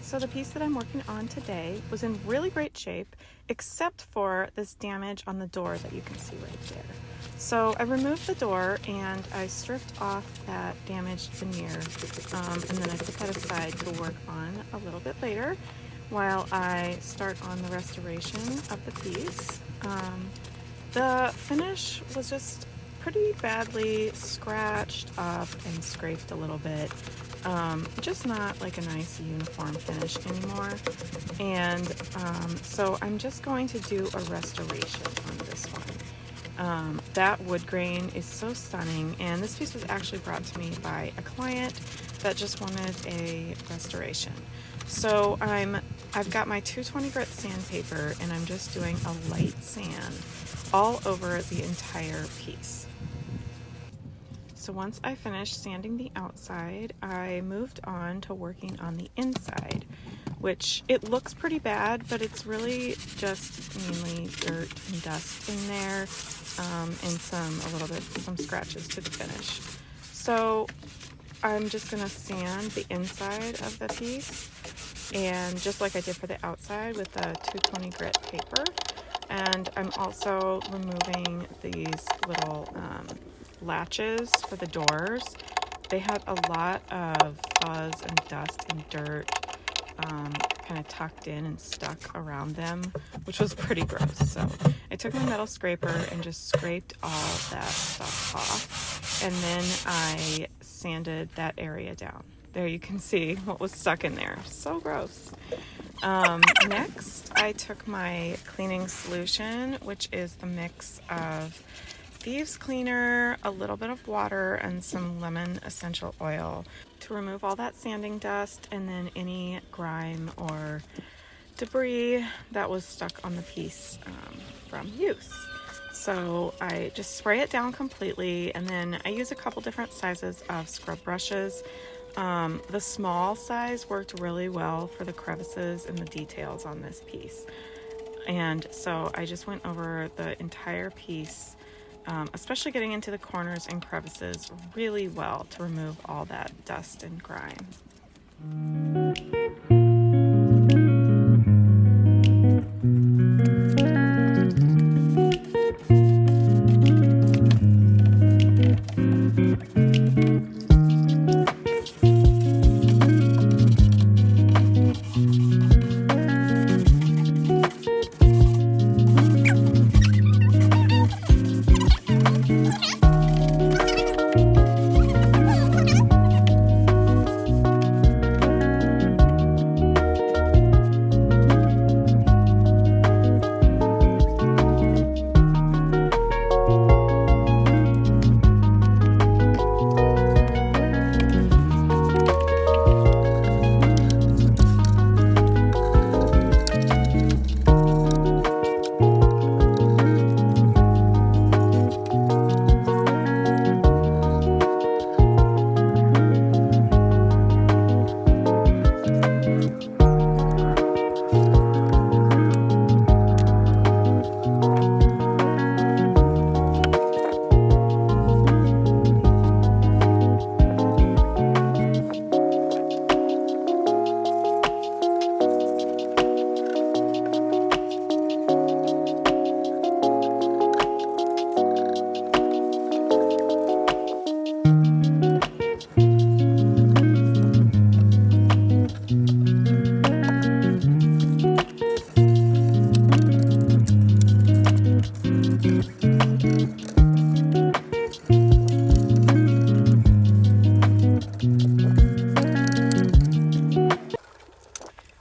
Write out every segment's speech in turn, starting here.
So the piece that I'm working on today was in really great shape, except for this damage on the door that you can see right there. So I removed the door and I stripped off that damaged veneer, and then I put that aside to work on a little bit later while I start on the restoration of the piece. The finish was just pretty badly scratched up and scraped a little bit. Just not like a nice uniform finish anymore. And so I'm just going to do a restoration on this one. That wood grain is so stunning, and this piece was actually brought to me by a client that just wanted a restoration. So I've got my 220 grit sandpaper, and I'm just doing a light sand all over the entire piece. So once I finished sanding the outside, I moved on to working on the inside, which it looks pretty bad, but it's really just mainly dirt and dust in there, and some scratches to the finish. So I'm just gonna sand the inside of the piece, and just like I did for the outside with the 220 grit paper. And I'm also removing these little latches for the doors. They had a lot of fuzz and dust and dirt kind of tucked in and stuck around them, which was pretty gross. So I took my metal scraper and just scraped all that stuff off, and then I sanded that area down. There you can see what was stuck in there. So gross. Next, I took my cleaning solution, which is the mix of thieves cleaner, a little bit of water, and some lemon essential oil to remove all that sanding dust and then any grime or debris that was stuck on the piece from use. So I just spray it down completely, and then I use a couple different sizes of scrub brushes. The small size worked really well for the crevices and the details on this piece. And so I just went over the entire piece, especially getting into the corners and crevices really well to remove all that dust and grime.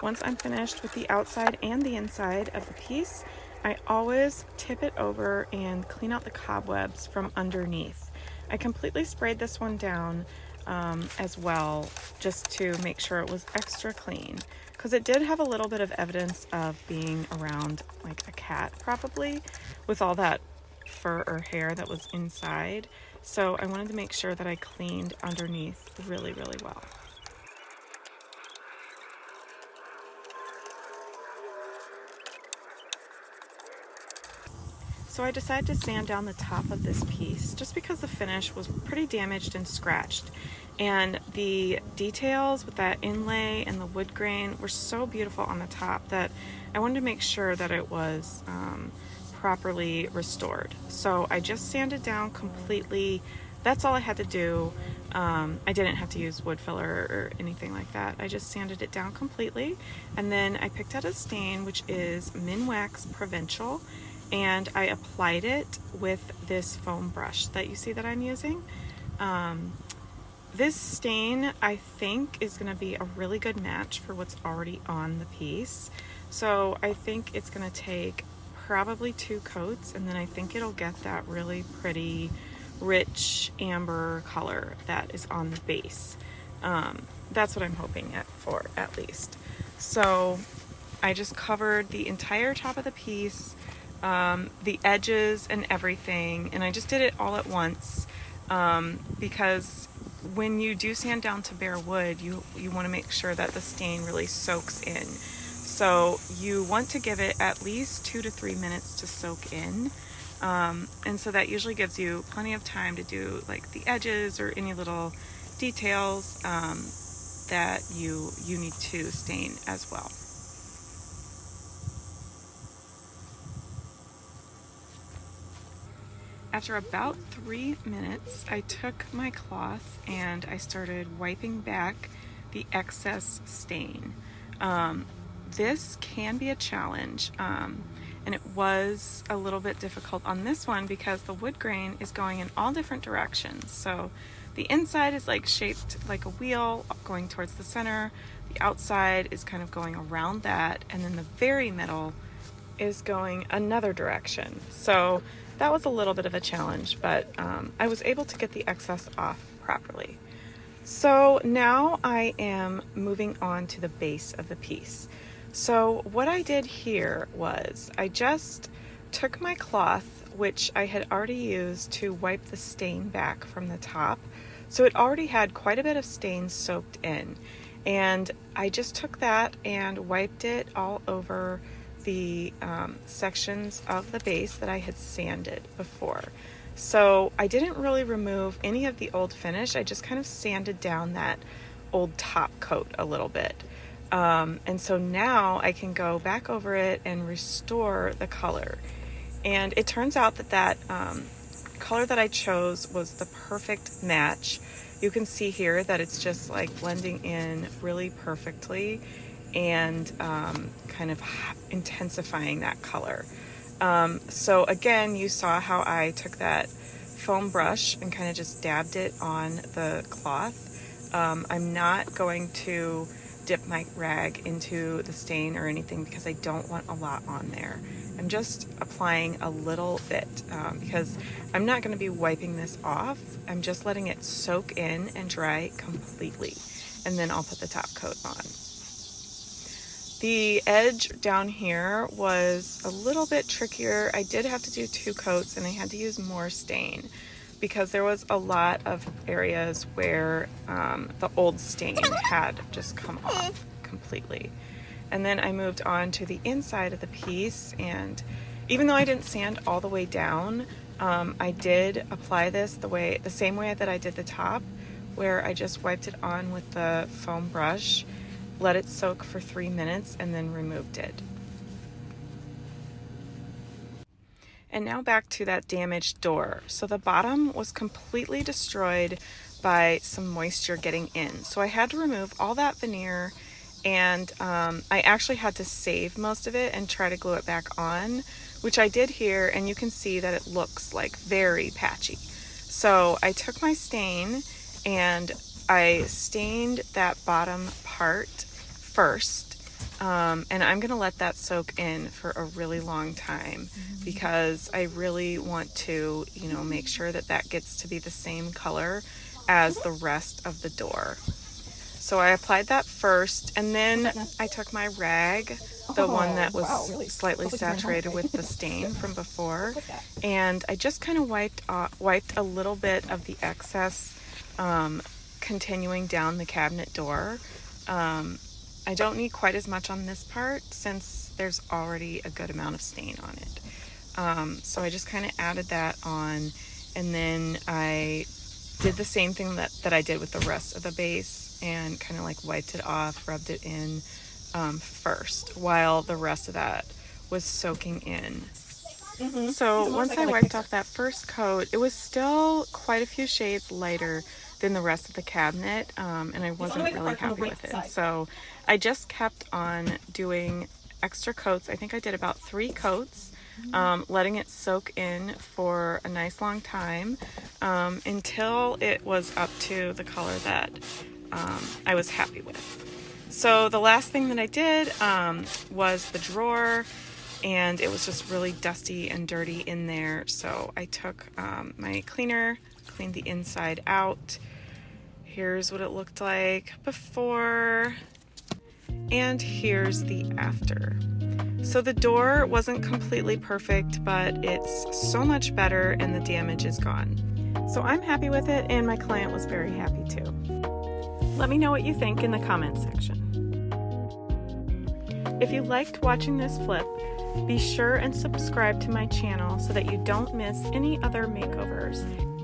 Once I'm finished with the outside and the inside of the piece, I always tip it over and clean out the cobwebs from underneath. I completely sprayed this one down as well, just to make sure it was extra clean, because it did have a little bit of evidence of being around like a cat probably, with all that fur or hair that was inside. So I wanted to make sure that I cleaned underneath really, really well. So I decided to sand down the top of this piece just because the finish was pretty damaged and scratched. And the details with that inlay and the wood grain were so beautiful on the top that I wanted to make sure that it was properly restored. So I just sanded down completely. That's all I had to do. I didn't have to use wood filler or anything like that. I just sanded it down completely. And then I picked out a stain, which is MInwax Provincial, and I applied it with this foam brush that you see that I'm using. This stain, I think, is going to be a really good match for what's already on the piece. So I think it's going to take probably 2 coats, and then I think it'll get that really pretty rich amber color that is on the base. That's what I'm hoping for, at least. So I just covered the entire top of the piece, the edges and everything, and I just did it all at once, because when you do sand down to bare wood, you want to make sure that the stain really soaks in. So you want to give it at least 2 to 3 minutes to soak in. And so that usually gives you plenty of time to do like the edges or any little details that you need to stain as well. After about 3 minutes, I took my cloth and I started wiping back the excess stain. This can be a challenge, and it was a little bit difficult on this one because the wood grain is going in all different directions. So the inside is like shaped like a wheel going towards the center, the outside is kind of going around that, and then the very middle is going another direction. So that was a little bit of a challenge, but I was able to get the excess off properly. So now I am moving on to the base of the piece. So what I did here was I just took my cloth, which I had already used to wipe the stain back from the top. So it already had quite a bit of stain soaked in. And I just took that and wiped it all over the sections of the base that I had sanded before. So I didn't really remove any of the old finish. I just kind of sanded down that old top coat a little bit. And so now I can go back over it and restore the color. And it turns out that color that I chose was the perfect match. You can see here that it's just like blending in really perfectly and kind of intensifying that color. So again, you saw how I took that foam brush and kind of just dabbed it on the cloth. I'm not going to dip my rag into the stain or anything because I don't want a lot on there. I'm just applying a little bit because I'm not going to be wiping this off. I'm just letting it soak in and dry completely, and then I'll put the top coat on. The edge down here was a little bit trickier. I did have to do 2 coats and I had to use more stain because there was a lot of areas where the old stain had just come off completely. And then I moved on to the inside of the piece, and even though I didn't sand all the way down, I did apply this the same way that I did the top, where I just wiped it on with the foam brush, let it soak for 3 minutes, and then removed it. And now back to that damaged door. So the bottom was completely destroyed by some moisture getting in. So I had to remove all that veneer, and I actually had to save most of it and try to glue it back on, which I did here, and you can see that it looks like very patchy. So I took my stain and I stained that bottom part first. And I'm gonna let that soak in for a really long time because I really want to, make sure that that gets to be the same color as the rest of the door. So I applied that first, and then I took my rag, the one that was slightly saturated with the stain from before, and I just kind of wiped a little bit of the excess, continuing down the cabinet door. I don't need quite as much on this part since there's already a good amount of stain on it. So I just kind of added that on, and then I did the same thing that I did with the rest of the base and kind of like wiped it off, rubbed it in first while the rest of that was soaking in. So once I wiped off that first coat, it was still quite a few shades lighter than the rest of the cabinet, and I wasn't really happy with it. So I just kept on doing extra coats. I think I did about 3 coats, letting it soak in for a nice long time until it was up to the color that I was happy with. So the last thing that I did was the drawer, and it was just really dusty and dirty in there. So I took my cleaner, cleaned the inside out. Here's what it looked like before, and here's the after. So the door wasn't completely perfect, but it's so much better and the damage is gone. So I'm happy with it, and my client was very happy too. Let me know what you think in the comment section. If you liked watching this flip, be sure and subscribe to my channel so that you don't miss any other makeovers,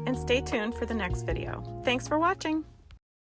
and stay tuned for the next video. Thanks for watching!